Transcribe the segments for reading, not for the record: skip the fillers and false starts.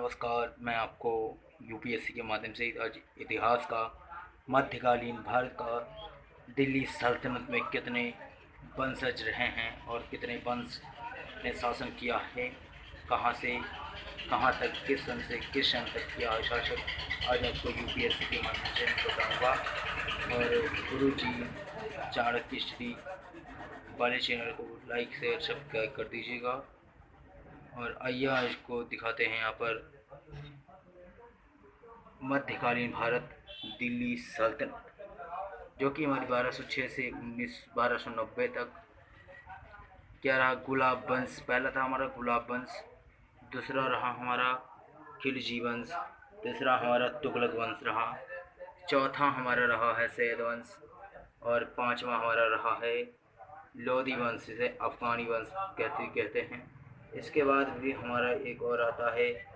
नमस्कार। मैं आपको यूपीएससी के माध्यम से आज इतिहास का, मध्यकालीन भारत का, दिल्ली सल्तनत में कितने वंशज रहे हैं और कितने वंश ने शासन किया है, कहाँ से कहाँ तक, किस सन से किस सन तक किया है शासक, आज आपको यूपीएससी के माध्यम से मैं बताऊँगा। और गुरु जी चाणक्य श्री वाले चैनल को लाइक शेयर सब्सक्राइब कर दीजिएगा। और आइए आज को दिखाते हैं यहाँ पर मध्यकालीन भारत, दिल्ली सल्तनत, जो कि हमारी 1206 से 1290 तक क्या रहा। गुलाब वंश पहला था हमारा, गुलाब वंश। दूसरा रहा हमारा खिलजी वंश। तीसरा हमारा तुगलक वंश रहा। चौथा हमारा रहा है सैयद वंश। और पांचवा हमारा रहा है लोधी वंश, जिसे अफगानी वंश कहते हैं। इसके बाद भी हमारा एक और आता है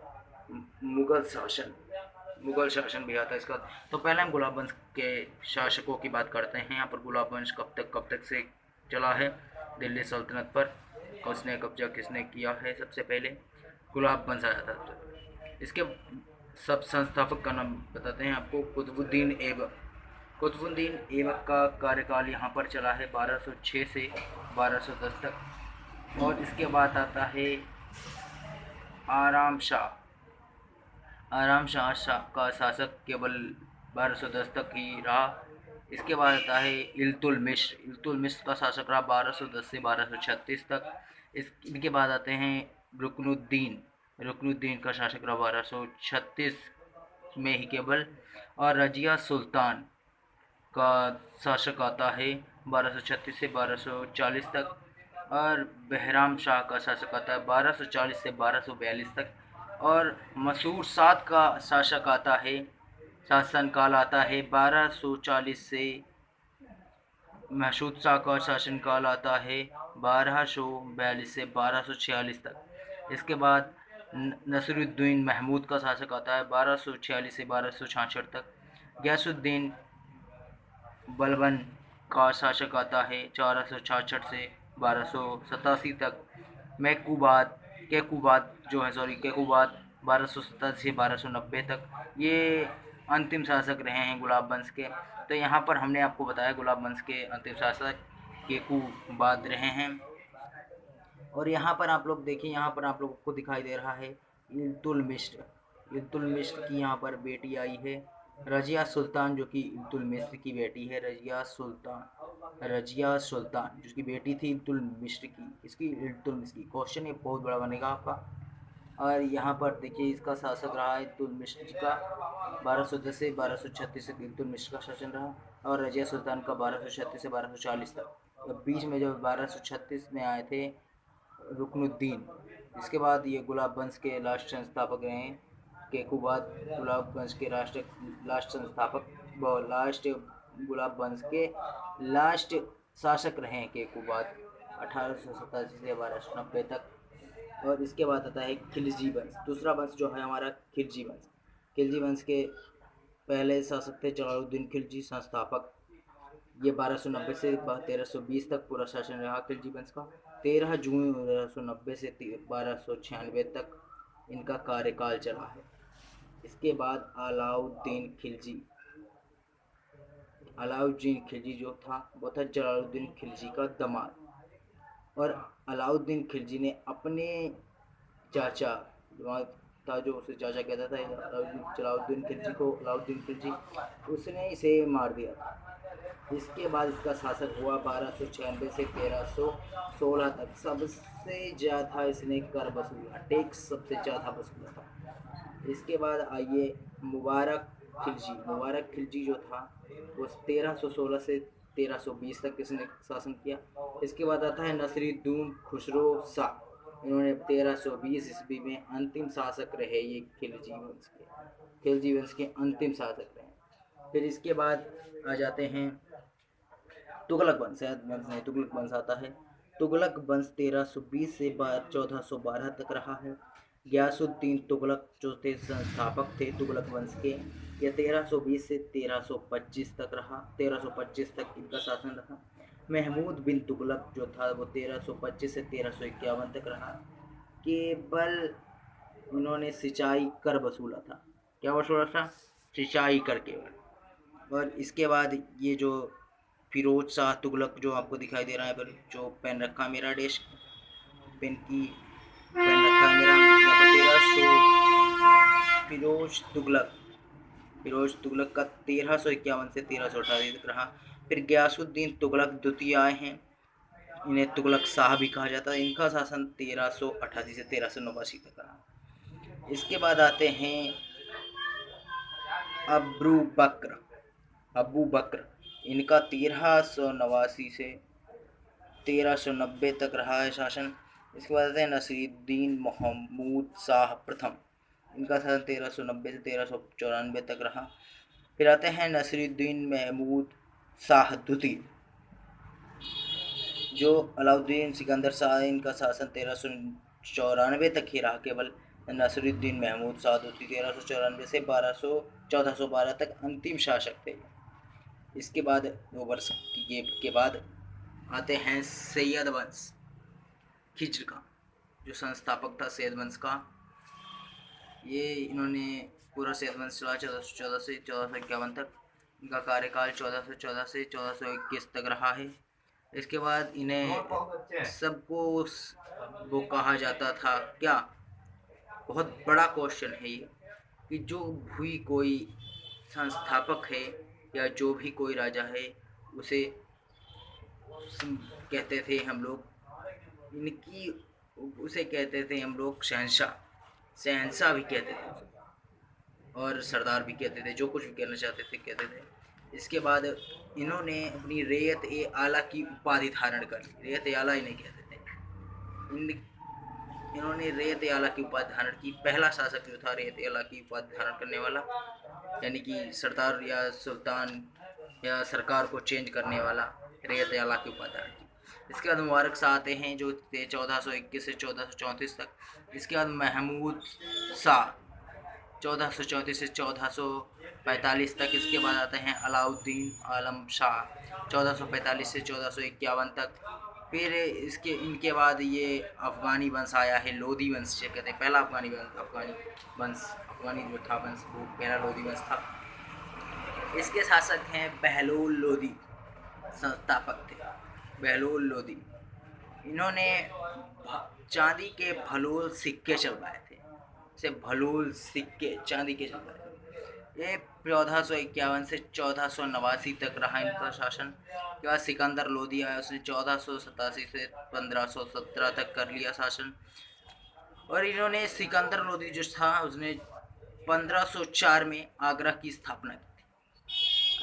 मुगल शासन। मुगल शासन भी आता है इसका। तो पहले हम गुलाब वंश के शासकों की बात करते हैं। यहाँ पर गुलाब वंश कब तक से चला है दिल्ली सल्तनत पर, उसने कब्जा किसने किया है। सबसे पहले गुलाब वंश आया था। इसके सब संस्थापक का नाम बताते हैं आपको। कुतुबुद्दीन ऐबक। कुतुबुद्दीन ऐबक का कार्यकाल यहाँ पर चला है 1206 से 1210 तक। और इसके बाद आता है आराम शाह। आराम शाह का शासक केवल 1210 तक ही रहा। इसके बाद आता है इल्तुतमिश। इल्तुतमिश का शासक रहा 1210 से 1236 तक। इनके बाद आते हैं रुकनुद्दीन। रुकनुद्दीन का शासक रहा 1236 में ही केवल। और रजिया सुल्तान का शासक आता है 1236 से 1240 तक। और बहराम शाह का शासक आता है 1240 से 1242 तक। और मसूर साद का शासक आता है, शासनकाल आता है 1240 से। महसूद शाह का शासनकाल आता है 1242 से 1246 तक। इसके बाद नसरुद्दीन महमूद का शासक आता है 1246 से 1266 तक। गयासुद्दीन बलबन का शासक आता है 1466 से 1287 तक। केकुबाद 1287 से 1290 तक। ये अंतिम शासक रहे हैं गुलाब वंश के। तो यहाँ पर हमने आपको बताया गुलाब वंश के अंतिम शासक केकुबाद रहे हैं। और यहाँ पर आप लोग देखिए, यहाँ पर आप लोगों को दिखाई दे रहा है इल्तुतमिश। इल्तुतमिश की यहाँ पर बेटी आई है रजिया सुल्तान, जो कि इल्तुतमिश की बेटी है। रजिया सुल्तान जिसकी बेटी थी इल्तुतमिश की, इसकी इल्तुतमिश की। क्वेश्चन ये बहुत बड़ा बनेगा आपका। और यहाँ पर देखिए इसका शासक रहा है इल्तुतमिश का 1210 से 1236 तक इल्तुतमिश का शासन रहा। और रजिया सुल्तान का 1236 से 1240 तक। तो बीच में जब 1236 में आए थे रुकनुद्दीन, इसके बाद ये गुलाब वंश के लास्ट संस्थापक रहे हैं। केकुबाद गुलाब वंश के लास्ट संस्थापक व लास्ट गुलाब वंश के लास्ट शासक रहे हैं केकुबाद 1887 से 1290 तक। और इसके बाद आता है खिलजी वंश। दूसरा वंश जो है हमारा खिलजी वंश। खिलजी वंश के पहले शासक थे जलालुद्दीन खिलजी, संस्थापक। ये 1290 से 1320 तक पूरा शासन रहा खिलजी वंश का। 13 जून 1290 से 1296 तक इनका कार्यकाल चला है। इसके बाद अलाउद्दीन खिलजी। अलाउद्दीन खिलजी जो था वो था जलालुद्दीन खिलजी का दामाद। और अलाउद्दीन खिलजी ने अपने चाचा था, जो उसे चाचा कहता था जलालुद्दीन खिलजी को, अलाउद्दीन खिलजी, उसने इसे मार दिया था। इसके बाद इसका शासक हुआ 1296 से 1316 तक। सबसे ज़्यादा इसने कर वसूला, टैक्स सबसे ज़्यादा वसूला था। इसके बाद आइए मुबारक खिलजी। मुबारक खिलजी जो था वो 1316 से 1320 तक इसने शासन किया। इसके बाद आता है नसीरुद्दीन खुसरो शाह। इन्होंने 1320 ईस्वी में अंतिम शासक रहे ये खिलजी वंश के। खिलजी वंश के अंतिम शासक रहे। फिर इसके बाद आ जाते हैं तुगलक वंश। तुगलक वंश आता है। तुगलक वंश 1320 से 1412 तक रहा है। गयासुद्दीन तुगलक जो थे संस्थापक थे तुगलक वंश के। यह 1320 से 1325 तक रहा। 1325 तक इनका शासन रहा। महमूद बिन तुगलक जो था वो 1325 से 1351 तक रहा। केवल इन्होंने सिंचाई कर वसूला था। क्या वसूला था? सिंचाई कर केवल। और इसके बाद ये जो फिरोज शाह तुगलक जो आपको दिखाई दे रहा है पर जो पेन रखा है मेरा देश पेन की पेन रखा है मेरा यहाँ पर 1300 फिरोज तुगलक का 1351 से 1388 तक रहा। फिर गयासुद्दीन तुगलक द्वितीय आए हैं, इन्हें तुगलक शाह भी कहा जाता है। इनका शासन 1388 से 1389 तक रहा। इसके बाद आते हैं अबू बकर, इनका 1389 से 1390 तक रहा है शासन। इसके बाद आते हैं नसीरुद्दीन महमूद शाह प्रथम, इनका शासन 1390 से 1394 तक रहा। फिर आते हैं नसीरुद्दीन महमूद शाह द्वितीय, जो अलाउद्दीन सिकंदर शाह, इनका शासन 1394 तक ही रहा केवल। नसीरुद्दीन महमूद शाह द्वितीय 1394 से 1412 तक अंतिम शासक थे। इसके बाद 2 वर्ष के बाद आते हैं सैयद वंश खिज्र का, जो संस्थापक था सैयद वंश का। ये इन्होंने पूरा सैयद वंश चला 1414 से 1451 तक। इनका कार्यकाल 1414 से 1421 तक रहा है। इसके बाद इन्हें सबको वो कहा जाता था क्या, बहुत बड़ा क्वेश्चन है ये, कि जो भी कोई संस्थापक है या जो भी कोई राजा है उसे कहते थे हम लोग इनकी उसे कहते थे हम लोग शहंशाह भी कहते थे और सरदार भी कहते थे, जो कुछ भी कहना चाहते थे कहते थे। इसके बाद इन्होंने अपनी रेयत ए आला की उपाधि धारण कर ली। रेयत ए आला इन्हें कहते थे। इन्होंने रेयत ए आला की उपाधि धारण की। पहला शासक जो था रेयत ए आला की उपाधि धारण करने वाला, यानी कि सरदार या सुल्तान या सरकार को चेंज करने वाला, रेयत ए आला की उपाधि धारण की। इसके बाद मुबारक शाह आते हैं जो थे 1421 से 1434 तक। इसके बाद महमूद शाह 1434 से 1445 तक। इसके बाद आते हैं अलाउद्दीन आलम शाह 1445 से 1451 तक। फिर इनके बाद ये अफ़गानी वंश आया है, लोधी वंश जिसे कहते हैं। पहला अफ़गानी जो था वंश वो पहला लोधी वंश था। इसके शासक हैं बहलोल लोधी, संस्थापक थे बहलोल लोधी। इन्होंने चांदी के भलोल सिक्के चलवाए थे, से भलोल सिक्के चांदी के चलवाए थे। ये 1451 से 1489 तक रहा इनका शासन। के बाद सिकंदर लोधी आया, उसने 1487 से 1517 तक कर लिया शासन। और इन्होंने सिकंदर लोधी जो था उसने 1504 में आगरा की स्थापना की थी।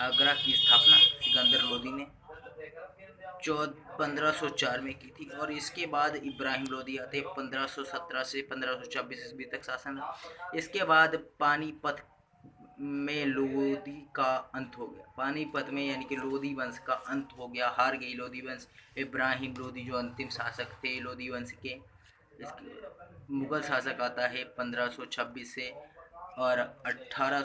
आगरा की स्थापना सिकंदर लोधी ने 1504 में की थी। और इसके बाद इब्राहिम लोधी आते 1517 से 1526 ईस्वी तक शासन। इसके बाद पानीपत में लोधी का अंत हो गया। पानीपत में यानी कि लोधी वंश का अंत हो गया, हार गई लोधी वंश। इब्राहिम लोधी जो अंतिम शासक थे लोधी वंश के। इसके मुगल शासक आता है 1526 से और 18